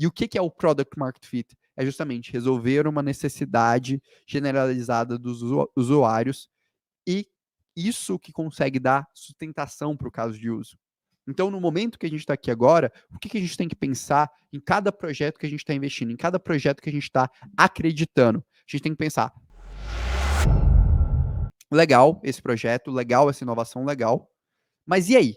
E o que é o Product Market Fit? É justamente resolver uma necessidade generalizada dos usuários e isso que consegue dar sustentação para o caso de uso. Então, no momento que a gente está aqui agora, o que a gente tem que pensar em cada projeto que a gente está investindo, em cada projeto que a gente está acreditando? A gente tem que pensar, legal esse projeto, legal essa inovação, legal, mas e aí?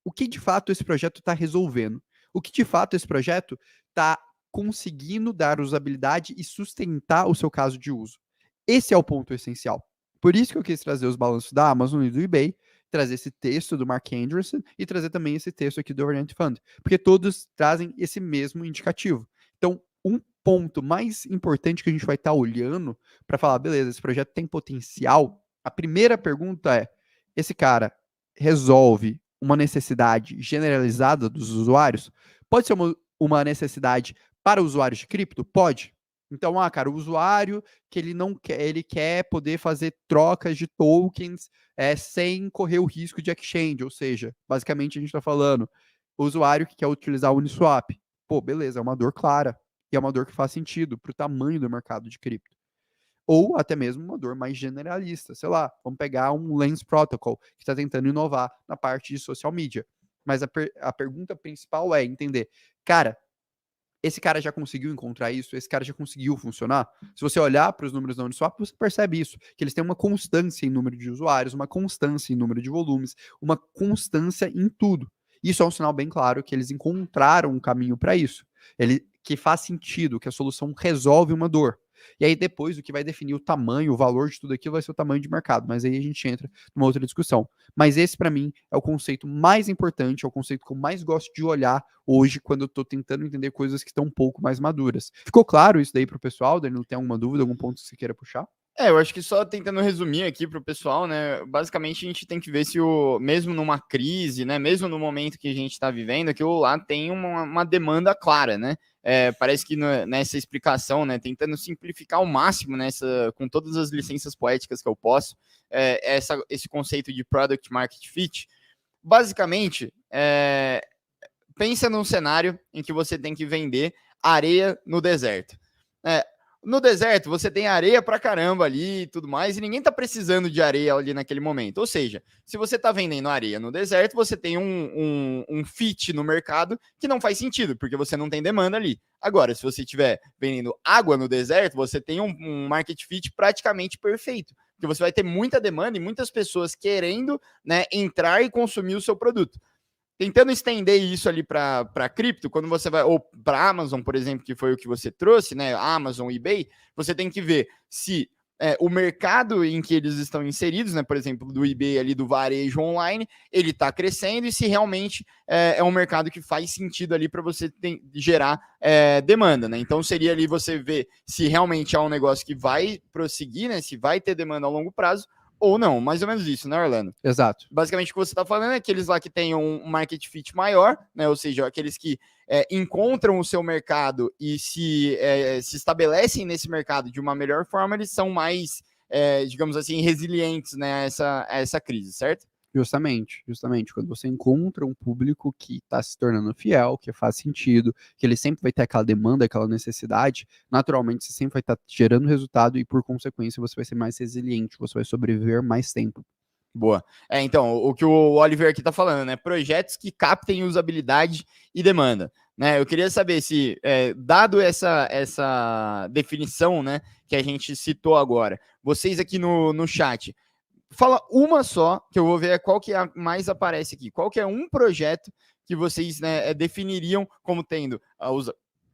O que de fato esse projeto está resolvendo? O que de fato esse projeto está conseguindo dar usabilidade e sustentar o seu caso de uso? Esse é o ponto essencial. Por isso que eu quis trazer os balanços da Amazon e do eBay, trazer esse texto do Mark Andreessen e trazer também esse texto aqui do Orient Fund, porque todos trazem esse mesmo indicativo. Então, um ponto mais importante que a gente vai estar olhando para falar, beleza, esse projeto tem potencial, a primeira pergunta é, esse cara resolve uma necessidade generalizada dos usuários? Pode ser uma necessidade para usuários de cripto? Pode. Então, cara, o usuário que ele não quer, ele quer poder fazer trocas de tokens sem correr o risco de exchange, ou seja, basicamente a gente está falando, o usuário que quer utilizar o Uniswap. Pô, beleza, é uma dor clara, e é uma dor que faz sentido para o tamanho do mercado de cripto. Ou até mesmo uma dor mais generalista, sei lá, vamos pegar um Lens Protocol, que está tentando inovar na parte de social media. Mas a pergunta principal é entender, cara, esse cara já conseguiu encontrar isso? Esse cara já conseguiu funcionar? Se você olhar para os números da Uniswap, você percebe isso, que eles têm uma constância em número de usuários, uma constância em número de volumes, uma constância em tudo. Isso é um sinal bem claro que eles encontraram um caminho para isso. Que faz sentido, que a solução resolve uma dor. E aí depois o que vai definir o tamanho, o valor de tudo aquilo vai ser o tamanho de mercado, mas aí a gente entra numa outra discussão. Mas esse para mim é o conceito mais importante, é o conceito que eu mais gosto de olhar hoje quando eu estou tentando entender coisas que estão um pouco mais maduras. Ficou claro isso daí para o pessoal? Danilo, tem alguma dúvida, algum ponto que você queira puxar? Eu acho que só tentando resumir aqui para o pessoal, né? Basicamente a gente tem que ver se mesmo numa crise, né? Mesmo no momento que a gente está vivendo, aquilo lá tem uma demanda clara, né? Parece que nessa explicação, né? Tentando simplificar ao máximo com todas as licenças poéticas que eu posso, esse conceito de Product Market Fit, basicamente, pensa num cenário em que você tem que vender areia no deserto. No deserto, você tem areia pra caramba ali e tudo mais, e ninguém tá precisando de areia ali naquele momento. Ou seja, se você tá vendendo areia no deserto, você tem um fit no mercado que não faz sentido, porque você não tem demanda ali. Agora, se você estiver vendendo água no deserto, você tem um market fit praticamente perfeito, porque você vai ter muita demanda e muitas pessoas querendo, né, entrar e consumir o seu produto. Tentando estender isso ali para cripto, quando você vai, ou para Amazon, por exemplo, que foi o que você trouxe, né? Amazon, eBay, você tem que ver se o mercado em que eles estão inseridos, né? Por exemplo, do eBay ali do varejo online, ele está crescendo e se realmente é um mercado que faz sentido ali para você gerar demanda, né? Então seria ali você ver se realmente é um negócio que vai prosseguir, né? Se vai ter demanda a longo prazo ou não, mais ou menos isso, né, Orlando? Exato. Basicamente, o que você está falando é aqueles lá que têm um market fit maior, né? Ou seja, aqueles que encontram o seu mercado e se estabelecem nesse mercado de uma melhor forma, eles são mais, digamos assim, resilientes, né, a essa crise, certo? Justamente. Quando você encontra um público que está se tornando fiel, que faz sentido, que ele sempre vai ter aquela demanda, aquela necessidade, naturalmente você sempre vai estar gerando resultado e, por consequência, você vai ser mais resiliente, você vai sobreviver mais tempo. Boa. Então, o que o Oliver aqui está falando, né? Projetos que captem usabilidade e demanda. Né? Eu queria saber se, dado essa definição, né, que a gente citou agora, vocês aqui no chat, fala uma só, que eu vou ver qual que mais aparece aqui. Qual que é um projeto que vocês, né, definiriam como tendo a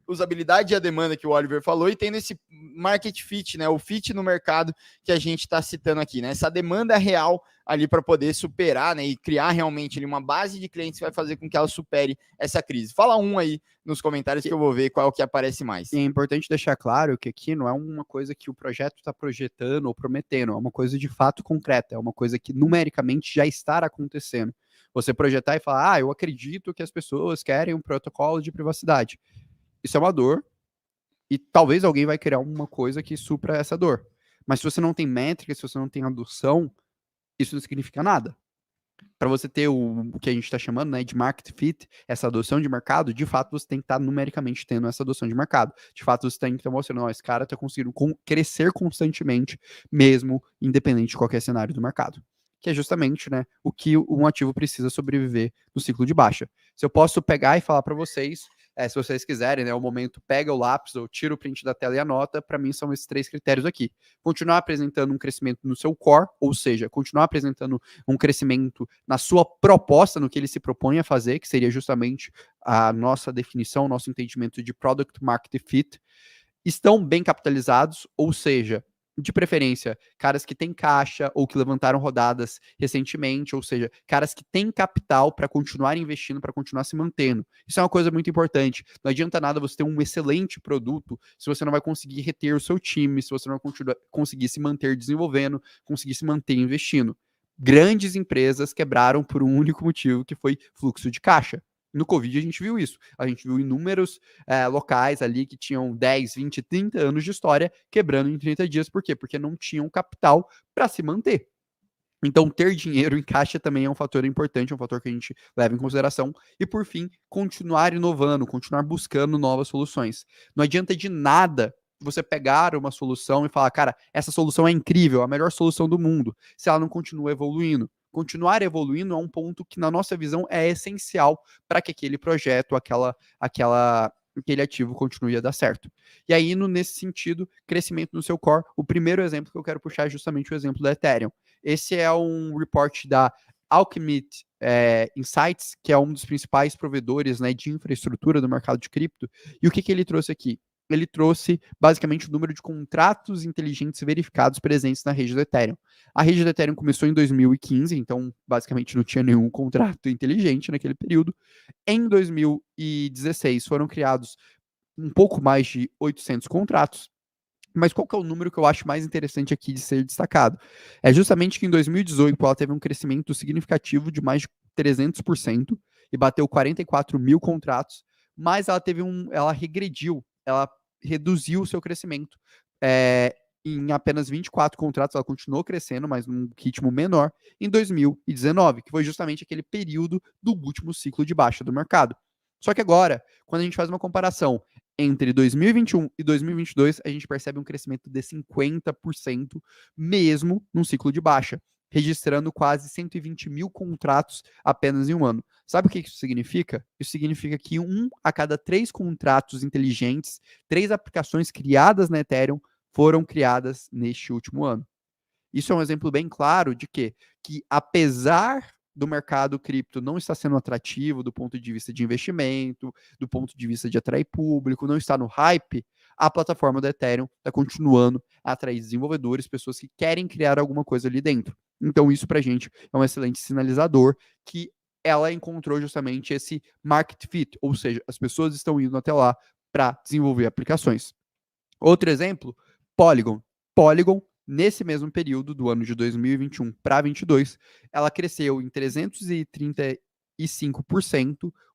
usabilidade e a demanda que o Oliver falou e tendo esse market fit, né, o fit no mercado que a gente está citando aqui, né, essa demanda real ali para poder superar, né, e criar realmente ali uma base de clientes que vai fazer com que ela supere essa crise. Fala um aí nos comentários que eu vou ver qual que aparece mais. E é importante deixar claro que aqui não é uma coisa que o projeto está projetando ou prometendo, é uma coisa de fato concreta, é uma coisa que numericamente já está acontecendo. Você projetar e falar, eu acredito que as pessoas querem um protocolo de privacidade. Isso é uma dor, e talvez alguém vai criar uma coisa que supra essa dor. Mas se você não tem métrica, se você não tem adoção, isso não significa nada. para você ter o que a gente está chamando, né, de market fit, essa adoção de mercado, de fato você tem que estar numericamente tendo essa adoção de mercado. De fato você tem que estar mostrando, ó, esse cara está conseguindo crescer constantemente, mesmo independente de qualquer cenário do mercado. Que é justamente, né, o que um ativo precisa sobreviver no ciclo de baixa. Se eu posso pegar e falar para vocês, se vocês quiserem, né, o momento pega o lápis ou tira o print da tela e anota, para mim são esses 3 critérios aqui. Continuar apresentando um crescimento no seu core, ou seja, continuar apresentando um crescimento na sua proposta, no que ele se propõe a fazer, que seria justamente a nossa definição, nosso entendimento de product market fit, estão bem capitalizados, ou seja, de preferência, caras que têm caixa ou que levantaram rodadas recentemente, ou seja, caras que têm capital para continuar investindo, para continuar se mantendo. Isso é uma coisa muito importante. Não adianta nada você ter um excelente produto se você não vai conseguir reter o seu time, se você não vai conseguir se manter desenvolvendo, conseguir se manter investindo. Grandes empresas quebraram por um único motivo, que foi fluxo de caixa. No Covid a gente viu isso. A gente viu inúmeros locais ali que tinham 10, 20, 30 anos de história quebrando em 30 dias. Por quê? Porque não tinham capital para se manter. Então, ter dinheiro em caixa também é um fator importante, é um fator que a gente leva em consideração. E, por fim, continuar inovando, continuar buscando novas soluções. Não adianta de nada você pegar uma solução e falar, cara, essa solução é incrível, a melhor solução do mundo, se ela não continua evoluindo. Continuar evoluindo é um ponto que, na nossa visão, é essencial para que aquele projeto, aquele ativo continue a dar certo. E aí, nesse sentido, crescimento no seu core, o primeiro exemplo que eu quero puxar é justamente o exemplo da Ethereum. Esse é um report da Alchemist Insights, que é um dos principais provedores, né, de infraestrutura do mercado de cripto. E o que ele trouxe aqui? Ele trouxe basicamente o número de contratos inteligentes verificados presentes na rede do Ethereum. A rede do Ethereum começou em 2015, então basicamente não tinha nenhum contrato inteligente naquele período. Em 2016 foram criados um pouco mais de 800 contratos. Mas qual que é o número que eu acho mais interessante aqui de ser destacado? É justamente que em 2018 ela teve um crescimento significativo de mais de 300% e bateu 44 mil contratos, mas ela regrediu, ela reduziu o seu crescimento. Em apenas 24 contratos, ela continuou crescendo, mas num ritmo menor, em 2019, que foi justamente aquele período do último ciclo de baixa do mercado. Só que agora, quando a gente faz uma comparação entre 2021 e 2022, a gente percebe um crescimento de 50%, mesmo num ciclo de baixa, registrando quase 120 mil contratos apenas em um ano. Sabe o que isso significa? Isso significa que 1 a cada 3 contratos inteligentes, 3 aplicações criadas na Ethereum, foram criadas neste último ano. Isso é um exemplo bem claro de que apesar do mercado cripto não estar sendo atrativo do ponto de vista de investimento, do ponto de vista de atrair público, não está no hype, a plataforma da Ethereum está continuando a atrair desenvolvedores, pessoas que querem criar alguma coisa ali dentro. Então, isso para a gente é um excelente sinalizador que ela encontrou justamente esse market fit, ou seja, as pessoas estão indo até lá para desenvolver aplicações. Outro exemplo, Polygon. Polygon, nesse mesmo período do ano de 2021 para 2022, ela cresceu em 335%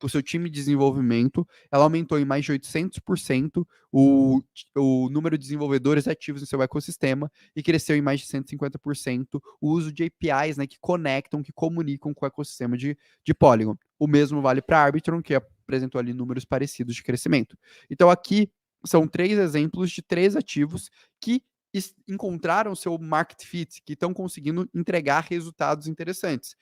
o seu time de desenvolvimento, ela aumentou em mais de 800% o número de desenvolvedores ativos no seu ecossistema e cresceu em mais de 150% o uso de APIs, né, que conectam, que comunicam com o ecossistema de Polygon. O mesmo vale para Arbitrum, que apresentou ali números parecidos de crescimento. Então aqui são 3 exemplos de 3 ativos que encontraram seu market fit, que estão conseguindo entregar resultados interessantes.